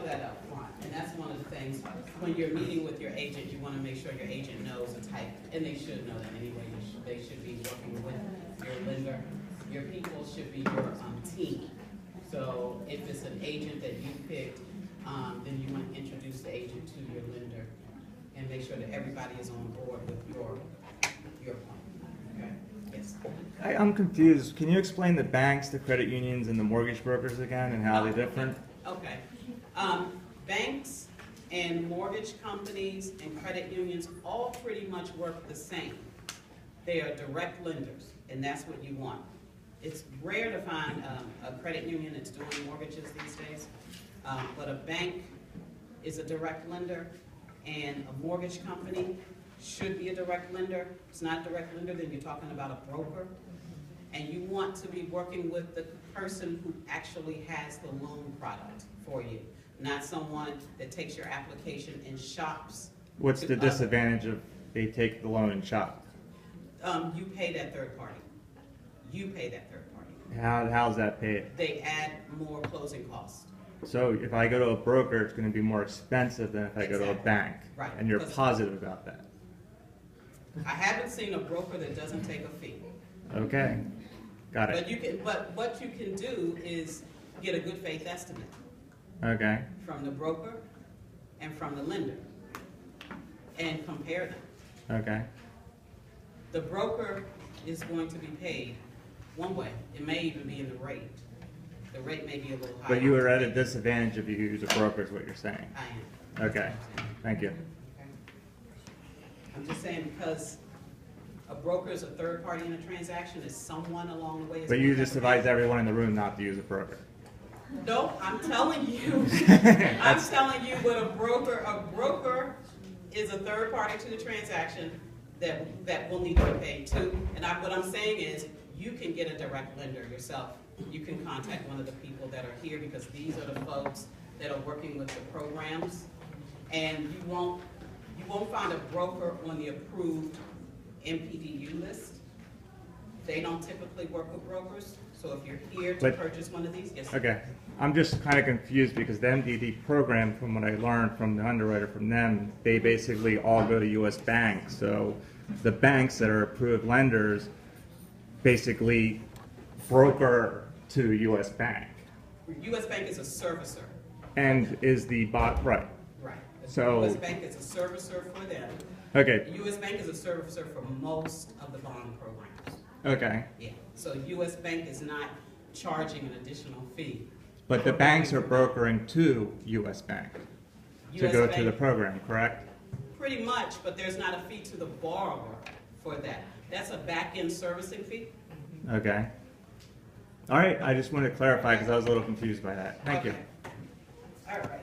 know that up front, and that's one of the things, when you're meeting with your agent, you want to make sure your agent knows the type, and they should know that anyway. They should be working with your lender. Your people should be your team. So if it's an agent that you picked, then you want to introduce the agent to your lender and make sure that everybody is on board with your plan. Okay? Yes. I'm confused. Can you explain the banks, the credit unions, and the mortgage brokers again, and how they're different? Okay. Banks and mortgage companies and credit unions all pretty much work the same. They are direct lenders, and that's what you want. It's rare to find a credit union that's doing mortgages these days, but a bank is a direct lender, and a mortgage company should be a direct lender. If it's not a direct lender, then you're talking about a broker, and you want to be working with the person who actually has the loan product for you, not someone that takes your application and shops. What's the disadvantage of they take the loan and shop? You pay that third party. You pay that third party. How's that paid? They add more closing costs. So if I go to a broker, it's going to be more expensive than if I go to a Exactly. bank. Right. And you're positive about that. I haven't seen a broker that doesn't take a fee. Okay. Got But it. but what you can do is get a good faith estimate Okay. from the broker and from the lender and compare them. Okay. The broker is going to be paid one way. It may even be in the rate. The rate may be a little higher. But you are at a disadvantage if you use a broker, is what you're saying. I am. Okay. Thank you. Okay. I'm just saying because a broker is a third party in a transaction, is someone along the way. But you just advise everyone in the room not to use a broker. No, I'm telling you. I'm telling you what a broker is a third party to the transaction that will need to be paid too. And what I'm saying is you can get a direct lender yourself. You can contact one of the people that are here because these are the folks that are working with the programs. And you won't find a broker on the approved MPDU list. They don't typically work with brokers. So if you're here to purchase one of these, yes. Sir. Okay. I'm just kind of confused because the MDD program, from what I learned from the underwriter from them, they basically all go to U.S. banks. So the banks that are approved lenders basically broker to U.S. Bank. U.S. Bank is a servicer. And is the bot right? Right. So U.S. Bank is a servicer for them. Okay. U.S. Bank is a servicer for most of the bond programs. Okay. Yeah. So U.S. Bank is not charging an additional fee. But the banks are brokering to U.S. Bank to US go Bank, to the program, correct? pretty much, but there's not a fee to the borrower for that. That's a back-end servicing fee. Okay. All right. I just wanted to clarify because I was a little confused by that. Thank you. Okay. All right.